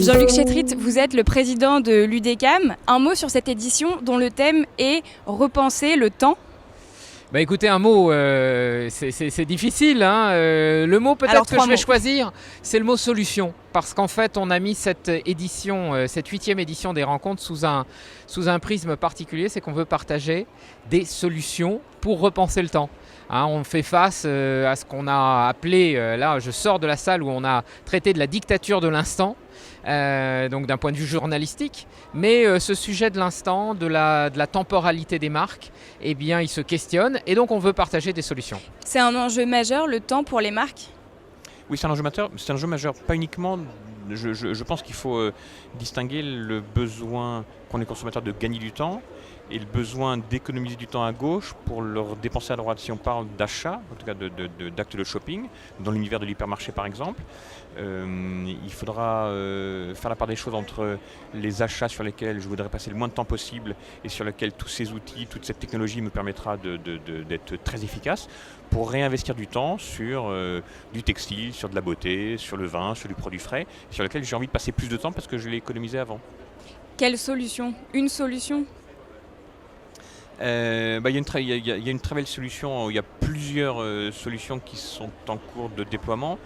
Jean-Luc Chétrit, vous êtes le président de l'UDECAM. Un mot sur cette édition dont le thème est « Repenser le temps ». Bah écoutez, un mot, c'est difficile. Hein. Le mot peut-être que je vais choisir, c'est le mot solution. Parce qu'en fait, on a mis cette édition, cette 8e édition des rencontres sous un prisme particulier. C'est qu'on veut partager des solutions pour repenser le temps. Hein, on fait face à ce qu'on a appelé, là je sors de la salle où on a traité de la dictature de l'instant. Donc d'un point de vue journalistique, mais ce sujet de l'instant, de la temporalité des marques, eh bien il se questionne et donc on veut partager des solutions. C'est un enjeu majeur, le temps pour les marques ? Oui, c'est un enjeu majeur, pas uniquement, je pense qu'il faut distinguer le besoin qu'ont les consommateurs de gagner du temps et le besoin d'économiser du temps à gauche pour leur dépenser à droite. Si on parle d'achat, en tout cas d'actes de shopping, dans l'univers de l'hypermarché par exemple, il faudra faire la part des choses entre les achats sur lesquels je voudrais passer le moins de temps possible et sur lesquels tous ces outils, toute cette technologie me permettra d'être très efficace pour réinvestir du temps sur du textile, sur de la beauté, sur le vin, sur du produit frais, sur lequel j'ai envie de passer plus de temps parce que je l'ai économisé avant. Quelle solution ? Une solution ? Il y a une très belle solution, il y a plusieurs solutions qui sont en cours de déploiement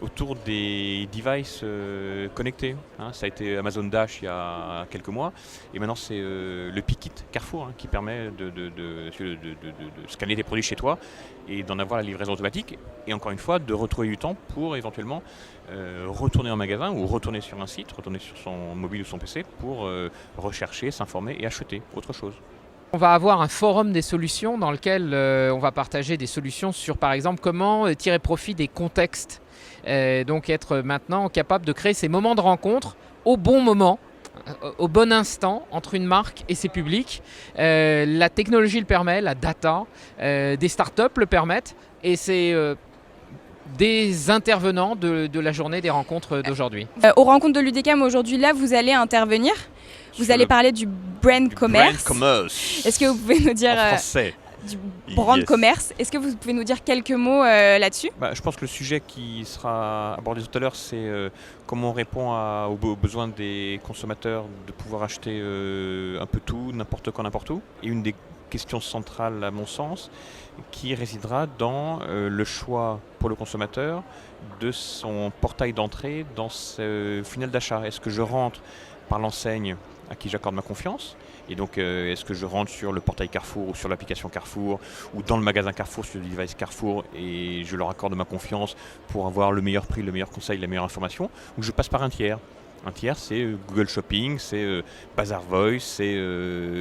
autour des devices connectés. Hein. Ça a été Amazon Dash il y a quelques mois et maintenant c'est le Pikit Carrefour qui permet de scanner des produits chez toi et d'en avoir la livraison automatique et encore une fois de retrouver du temps pour éventuellement retourner en magasin ou retourner sur un site, retourner sur son mobile ou son PC pour rechercher, s'informer et acheter autre chose. On va avoir un forum des solutions dans lequel on va partager des solutions sur par exemple comment tirer profit des contextes. Donc être maintenant capable de créer ces moments de rencontre au bon moment, au bon instant entre une marque et ses publics. La technologie le permet, la data, des startups le permettent et c'est des intervenants de la journée des rencontres d'aujourd'hui. Aux rencontres de l'UDECAM aujourd'hui, là, vous allez intervenir. Vous allez parler du brand commerce. Est-ce que vous pouvez nous dire en français du brand commerce. Est-ce que vous pouvez nous dire quelques mots là-dessus ? Je pense que le sujet qui sera abordé tout à l'heure, c'est comment on répond aux besoins des consommateurs de pouvoir acheter un peu tout, n'importe quand, n'importe où. Et une des questions centrales, à mon sens, qui résidera dans le choix pour le consommateur de son portail d'entrée dans ce funnel d'achat. Est-ce que je rentre par l'enseigne à qui j'accorde ma confiance. Et donc, est-ce que je rentre sur le portail Carrefour ou sur l'application Carrefour ou dans le magasin Carrefour, sur le device Carrefour et je leur accorde ma confiance pour avoir le meilleur prix, le meilleur conseil, la meilleure information, ou je passe par un tiers. Un tiers, c'est Google Shopping, c'est Bazaar Voice, c'est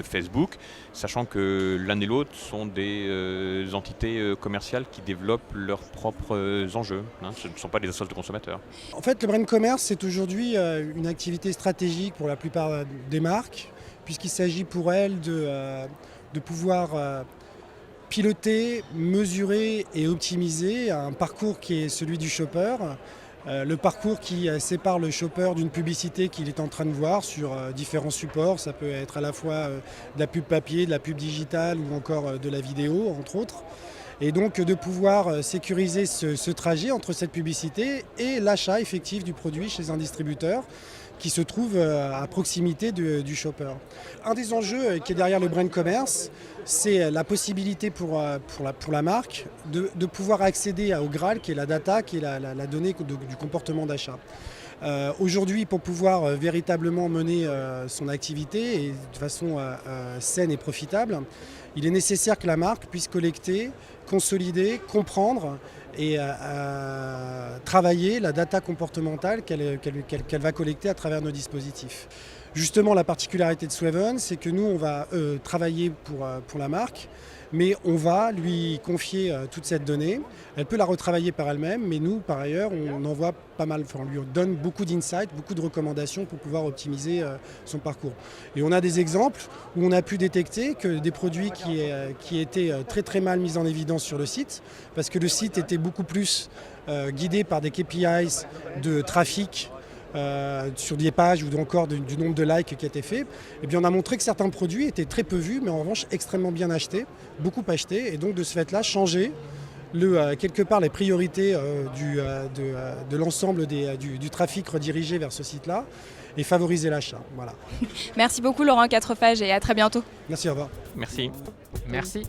Facebook, sachant que l'un et l'autre sont des entités commerciales qui développent leurs propres enjeux. Ce ne sont pas des associations de consommateurs. En fait, le brand commerce, c'est aujourd'hui une activité stratégique pour la plupart des marques, puisqu'il s'agit pour elles de pouvoir piloter, mesurer et optimiser un parcours qui est celui du shopper. Le parcours qui sépare le shopper d'une publicité qu'il est en train de voir sur différents supports. Ça peut être à la fois de la pub papier, de la pub digitale ou encore de la vidéo, entre autres. Et donc de pouvoir sécuriser ce trajet entre cette publicité et l'achat effectif du produit chez un distributeur qui se trouve à proximité du shopper. Un des enjeux qui est derrière le brand commerce, c'est la possibilité pour la marque de pouvoir accéder au Graal, qui est la data, qui est la donnée du comportement d'achat. Aujourd'hui, pour pouvoir véritablement mener son activité et de façon saine et profitable, il est nécessaire que la marque puisse collecter, consolider, comprendre et travailler la data comportementale qu'elle va collecter à travers nos dispositifs. Justement, la particularité de Swaven, c'est que nous, on va travailler pour la marque, mais on va lui confier toute cette donnée. Elle peut la retravailler par elle-même, mais nous, par ailleurs, on envoie pas mal, on lui donne beaucoup d'insights, beaucoup de recommandations pour pouvoir optimiser son parcours. Et on a des exemples où on a pu détecter que des produits qui étaient très très mal mis en évidence sur le site, parce que le site était beaucoup plus guidé par des KPIs de trafic, sur des pages ou encore du nombre de likes qui a été fait, et bien on a montré que certains produits étaient très peu vus, mais en revanche extrêmement bien achetés, beaucoup achetés, et donc de ce fait-là changer quelque part les priorités de l'ensemble du trafic redirigé vers ce site-là et favoriser l'achat. Voilà. Merci beaucoup Laurent Quatrefages et à très bientôt. Merci, au revoir. Merci. Merci.